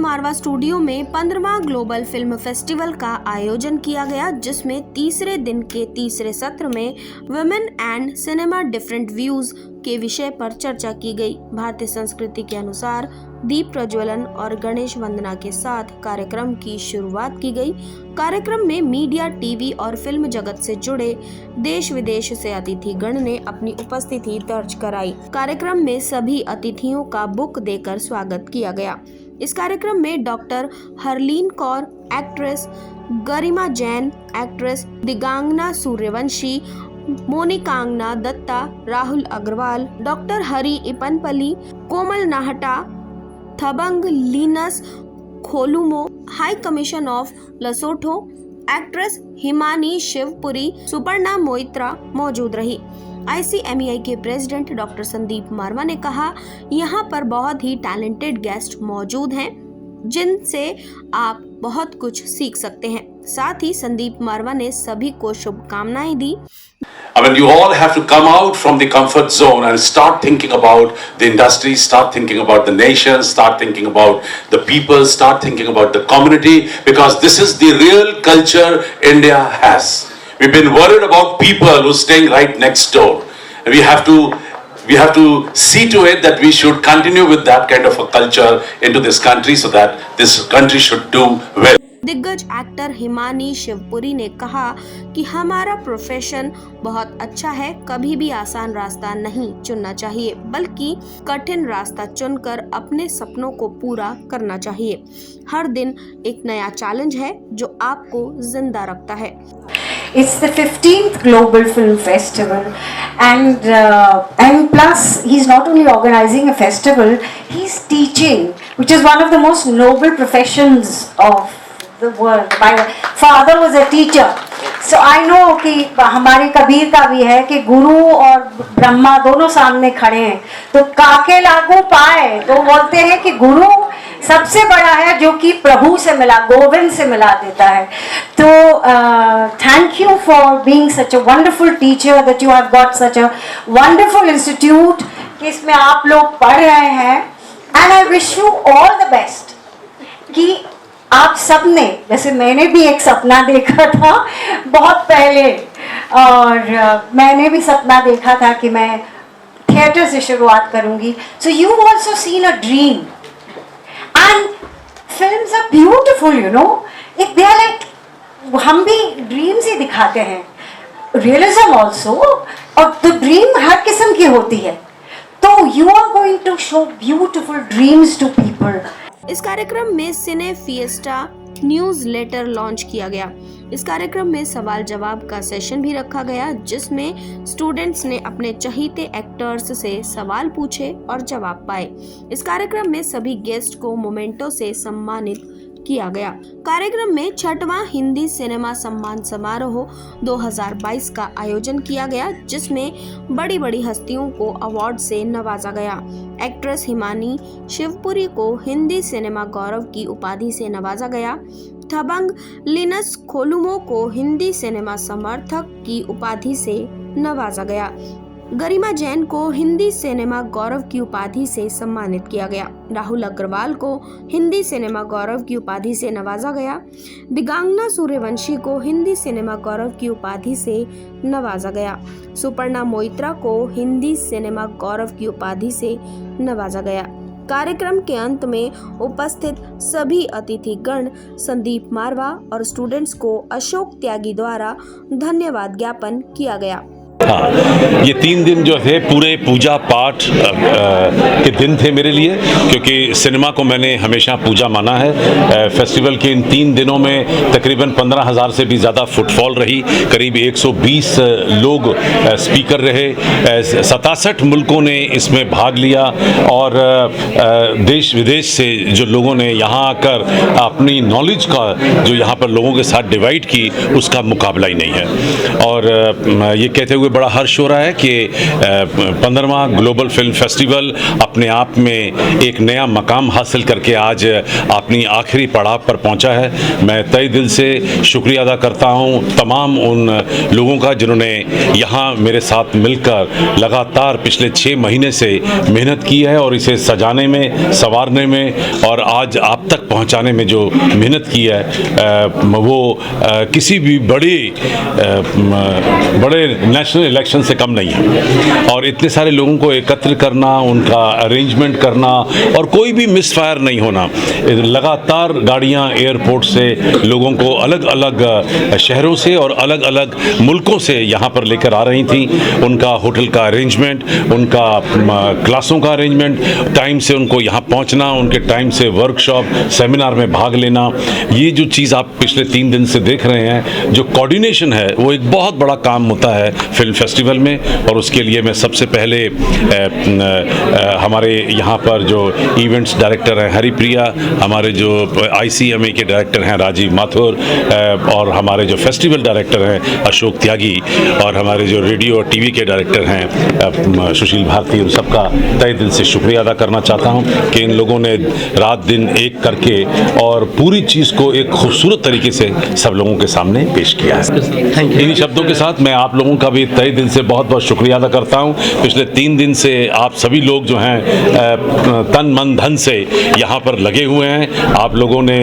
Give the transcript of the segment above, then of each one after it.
मारवा studio में 15वां global film festival का आयोजन किया गया, जिसमें तीसरे दिन के तीसरे सत्र में women and cinema different views के विषय पर चर्चा की गई। भारतीय संस्कृति के अनुसार दीप प्रज्वलन और गणेश वंदना के साथ कार्यक्रम की शुरुआत की गई। कार्यक्रम में मीडिया, टीवी और फिल्म जगत से जुड़े देश विदेश से अतिथिगण ने अपनी उपस्थिति दर्ज कराई। कार्यक्रम में सभी अतिथियों का बुक देकर स्वागत किया गया। इस कार्यक्रम में doctor Harleen Kaur actress, Garima Jain actress, Digangana Suryavanshi, Monikangana Dutta, Rahul Agarwal, doctor Hari Ipanpalli, Komal Nahata, Thabang Linus Kholumo, high commission of Lesotho actress Himani Shivpuri, Suparna Moitra मौजूद रही। ICMEI के प्रेसिडेंट डॉक्टर संदीप मारवा ने कहा, यहाँ पर बहुत ही टैलेंटेड गेस्ट मौजूद हैं जिनसे आप बहुत कुछ सीख सकते हैं। साथ ही संदीप मारवा ने सभी को शुभकामनाएं दी। I mean, you all have to come out from the comfort zone and start thinking about the industry, start thinking about the nation, start thinking about the people, start thinking about the community, because this is the real culture India has. We've been worried about people who are staying right next door. And we have to see to it that we should continue with that kind of a culture into this country so that this country should do well. दिग्गज actor Himani Shivpuri ने कहा कि हमारा profession बहुत अच्छा है, कभी भी आसान रास्ता नहीं चुनना चाहिए, बल्कि कठिन रास्ता चुनकर अपने सपनों को पूरा करना चाहिए। हर दिन एक नया चैलेंज है जो आपको जिंदा रखता है। It's the 15th Global Film Festival, and plus he's not only organizing a festival, he's teaching, which is one of the most noble professions of the world. My father was a teacher, so I know कि हमारे कबीर का भी है कि गुरु और ब्रह्मा दोनों सामने खड़े हैं, तो काके लागू पाए, तो बोलते हैं कि गुरु सबसे बड़ा है जो कि प्रभु से मिला, गोविंद से मिला देता है। तो thank you for being such a wonderful teacher, that you have got such a wonderful institute कि इसमें आप लोग पढ़ रहे हैं, and I wish you all the best कि आप सब ने, जैसे मैंने भी एक सपना देखा था बहुत पहले, और मैंने भी सपना देखा था कि मैं थिएटर से शुरुआत करूंगी। So you also seen a dream, and films are beautiful, you know, if they are like, हम भी ड्रीम्स ही दिखाते हैं, रियलिज्म ऑल्सो, और तो ड्रीम हर किस्म की होती है, तो you are going to show beautiful dreams to people. इस कार्यक्रम में cine fiesta newsletter launch किया गया। इस कार्यक्रम में सवाल जवाब का सेशन भी रखा गया, जिसमें स्टूडेंट्स ने अपने चहीते एक्टर्स से सवाल पूछे और जवाब पाए। इस कार्यक्रम में सभी गेस्ट को मोमेंटो से सम्मानित किया गया। कार्यक्रम में 6वां हिंदी सिनेमा सम्मान समारोह 2022 का आयोजन किया गया, जिसमें बड़ी बड़ी हस्तियों को अवार्ड से नवाजा गया। एक्ट्रेस हिमानी शिवपुरी को हिंदी सिनेमा गौरव की उपाधि से नवाजा गया। थबंग लिनस खोलुमो को हिंदी सिनेमा समर्थक की उपाधि से नवाजा गया। गरिमा जैन को हिंदी सिनेमा गौरव की उपाधि से सम्मानित किया गया। राहुल अग्रवाल को हिंदी सिनेमा गौरव की उपाधि से नवाजा गया। दिगांगना सूर्यवंशी को हिंदी सिनेमा गौरव की उपाधि से नवाजा गया। सुपर्णा मोइत्रा को हिंदी सिनेमा गौरव की उपाधि से नवाजा गया। कार्यक्रम के अंत में उपस्थित सभी अतिथिगण संदीप मारवा और स्टूडेंट्स को अशोक त्यागी द्वारा धन्यवाद ज्ञापन किया गया। हाँ, ये 3 दिन जो थे पूरे पूजा पाठ के दिन थे मेरे लिए, क्योंकि सिनेमा को मैंने हमेशा पूजा माना है। फेस्टिवल के इन 3 दिनों में तकरीबन 15,000 से भी ज़्यादा फुटफॉल रही, करीब 120 लोग स्पीकर रहे, 67 मुल्कों ने इसमें भाग लिया, और देश विदेश से जो लोगों ने यहाँ आकर अपनी नॉलेज का जो यहाँ पर लोगों के साथ डिवाइड की, उसका मुकाबला ही नहीं है। और ये कहते हुए बड़ा हर्ष हो रहा है कि 15वां ग्लोबल फिल्म फेस्टिवल अपने आप में एक नया मकाम हासिल करके आज अपनी आखिरी पड़ाव पर पहुंचा है। मैं तहे दिल से शुक्रिया अदा करता हूं तमाम उन लोगों का जिन्होंने यहाँ मेरे साथ मिलकर लगातार पिछले 6 महीने से मेहनत की है और इसे सजाने में, संवारने में और आज आप तक पहुंचाने में जो मेहनत की है वो किसी भी बड़े नेशनल इलेक्शन से कम नहीं है। और इतने सारे लोगों को एकत्र करना, उनका अरेंजमेंट करना और कोई भी मिसफायर नहीं होना। लगातार गाड़ियां एयरपोर्ट से लोगों को अलग अलग शहरों से और अलग अलग मुल्कों से यहाँ पर लेकर आ रही थी। उनका होटल का अरेंजमेंट, उनका क्लासों का अरेंजमेंट, टाइम से उनको यहाँ पहुँचना, उनके टाइम से वर्कशॉप, सेमिनार में भाग लेना, ये जो चीज़ आप पिछले 3 दिन से देख रहे हैं, जो कोऑर्डिनेशन है वो एक बहुत बड़ा काम होता है फिल्म फेस्टिवल में। और उसके लिए मैं सबसे पहले हमारे यहाँ पर जो इवेंट्स डायरेक्टर हैं हरिप्रिया, हमारे जो ICMA के डायरेक्टर हैं राजीव माथुर और हमारे जो फेस्टिवल डायरेक्टर हैं अशोक त्यागी और हमारे जो रेडियो और TV के डायरेक्टर हैं सुशील भारती, उन सबका तहे दिल से शुक्रिया अदा करना चाहता हूँ कि इन लोगों ने रात दिन एक करके और पूरी चीज़ को एक खूबसूरत तरीके से सब लोगों के सामने पेश किया है। इन्हीं शब्दों के साथ मैं आप लोगों का भी तहे दिल से बहुत बहुत शुक्रिया अदा करता हूँ। पिछले 3 दिन से आप सभी लोग जो हैं तन मन धन से यहाँ पर लगे हुए हैं। आप लोगों ने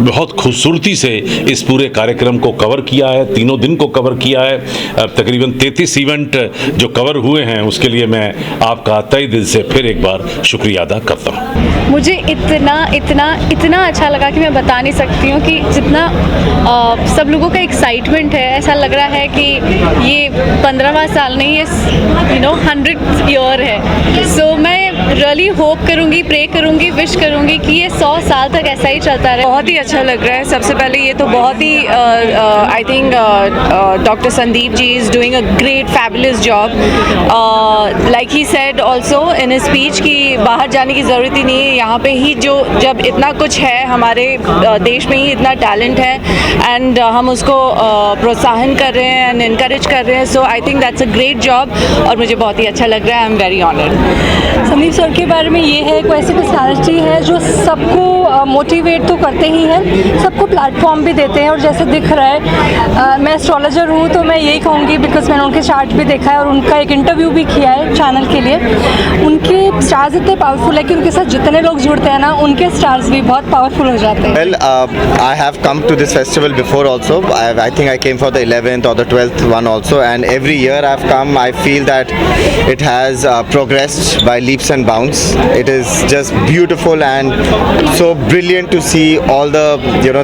बहुत खूबसूरती से इस पूरे कार्यक्रम को कवर किया है, 3 दिन को कवर किया है। तकरीबन 33 इवेंट जो कवर हुए हैं उसके लिए मैं आपका तहे दिल से फिर एक बार शुक्रिया अदा करता हूँ। मुझे इतना अच्छा लगा कि मैं बता नहीं सकती हूँ कि जितना सब लोगों का एक्साइटमेंट है, ऐसा लग रहा है कि ये 15वां साल नहीं, ये 100th ईयर है। सो मैं रियली होप करूँगी, प्रे करूँगी, विश करूँगी कि ये 100 साल तक ऐसा ही चलता रहे। बहुत ही अच्छा लग रहा है। सबसे पहले ये तो बहुत ही I think doctor Sandeep ji is doing a great fabulous job. Like he said also in his speech कि बाहर जाने की ज़रूरत ही नहीं है, यहाँ पे ही जब इतना कुछ है, हमारे देश में ही इतना टैलेंट है एंड हम उसको प्रोत्साहन कर रहे हैं एंड इनकरेज कर रहे हैं। So I think that's a great job और मुझे बहुत ही अच्छा लग रहा है। I am very honoured. Sandeep sir के बारे में ये है, एक ऐसी पर्सनालिटी है जो सबको मोटिवेट तो करते ही हैं, सबको प्लेटफॉर्म भी देते हैं। और जैसे दिख रहा है मैं एस्ट्रोलॉजर हूँ तो मैं यही कहूँगी, बिकॉज मैंने उनके चार्ट भी देखा है और उनका एक इंटरव्यू भी किया है चैनल के लिए। उनके स्टार्स इतने पावरफुल है कि उनके साथ जितने लोग जुड़ते हैं ना, उनके स्टार्स भी बहुत पावरफुल हो जाते हैं। Well, I have come to this festival before also. I think I came for the 11th or the 12th one also, and every year I've come, I feel that it has progressed by leaps and bounds. It is just beautiful and so brilliant to see all the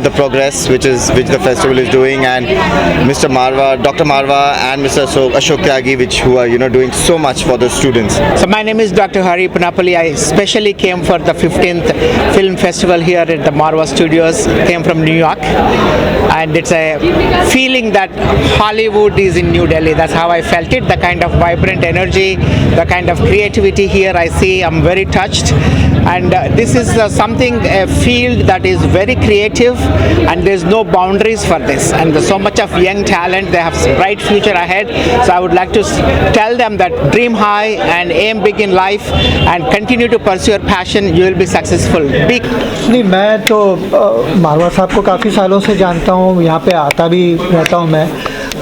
the progress which the festival is doing, and Mr. Marwa, Dr. Marwa and Mr. Ashok Tyagi, who are doing so much for the students. So my name is Dr. Hari Panapalli. I especially came for the 15th film festival here at the Marwa Studios. Came from New York, and it's a feeling that Hollywood is in New Delhi. That's how I felt it. The kind of vibrant energy, the kind of creativity here I see, I'm very touched. And this is a field that is very creative, and there's no boundaries for this. And there's so much of young talent. They have bright future ahead. So I would like to tell them that dream high and aim big in life, and continue to pursue your passion. You will be successful. नहीं, मैं तो मारवा साहब को काफ़ी सालों से जानता हूँ, यहाँ पे आता भी रहता हूँ मैं।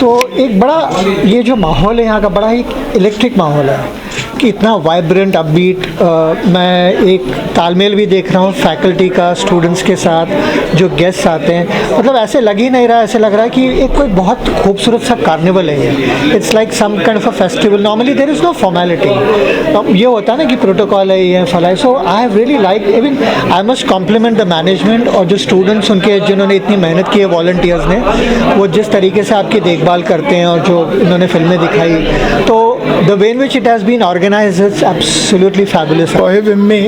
तो एक बड़ा ये जो माहौल है यहाँ का, बड़ा ही इलेक्ट्रिक माहौल है कि इतना वाइब्रेंट अपबीट। मैं एक तालमेल भी देख रहा हूँ फैकल्टी का स्टूडेंट्स के साथ, जो गेस्ट्स आते हैं। मतलब ऐसे लग ही नहीं रहा, ऐसे लग रहा है कि एक कोई बहुत खूबसूरत सा कार्निवल है ये। It's like some kind of a festival. Normally there is no formality. ये होता है ना कि प्रोटोकॉल है, ये फलाई। So I have really like, even I must compliment the management और जो स्टूडेंट्स उनके जिन्होंने इतनी मेहनत की है, वॉलंटियर्स ने, वो जिस तरीके से आपकी देखभाल करते हैं और जो इन्होंने फिल्में दिखाई, तो the way in which it has been organized is absolutely fabulous. For having me,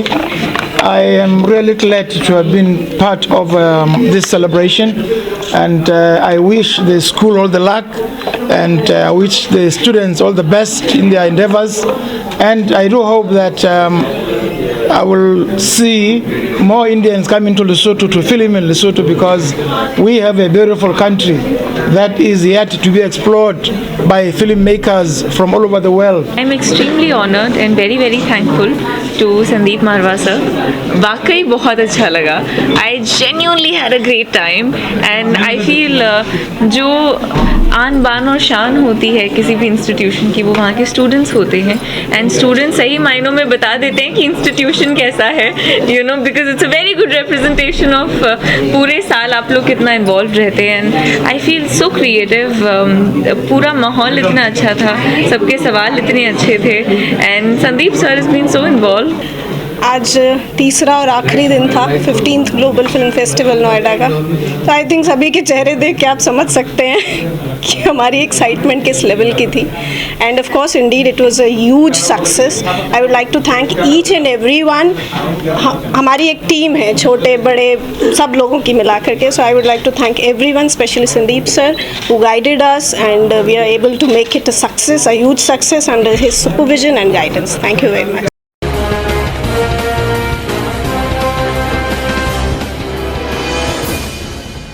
I am really glad to have been part of this celebration, and I wish the school all the luck, and I wish the students all the best in their endeavors, and I do hope that I will see more Indians coming to Lesotho to film in Lesotho, because we have a beautiful country that is yet to be explored by filmmakers from all over the world. I'm extremely honored and very very thankful to Sandeep Marwa sir. वाकई बहुत अच्छा लगा. I genuinely had a great time and I feel जो आन बान और शान होती है किसी भी इंस्टीट्यूशन की, वो वहाँ के स्टूडेंट्स होते हैं. एंड स्टूडेंट्स सही मायनों में बता देते हैं कि इंस्टीट्यूशन कैसा है, you know, because it's a very good representation of पूरे साल आप लोग कितना इन्वॉल्व रहते हैं. And I feel so creative. पूरा माहौल इतना अच्छा था, सबके सवाल इतने अच्छे थे. And Sandeep sir is been so involve. आज तीसरा और आखिरी दिन था 15th global film festival Noida का. तो आई थिंक सभी के चेहरे देख के आप समझ सकते हैं कि हमारी एक्साइटमेंट किस लेवल की थी. And of course indeed it was a huge success. I would like to thank each and everyone. हमारी एक टीम है, छोटे बड़े सब लोगों की मिला करके. So I would like to thank everyone, specially Sandeep sir who guided us and we are able to make it a success, a huge success under his supervision and guidance. Thank you very much.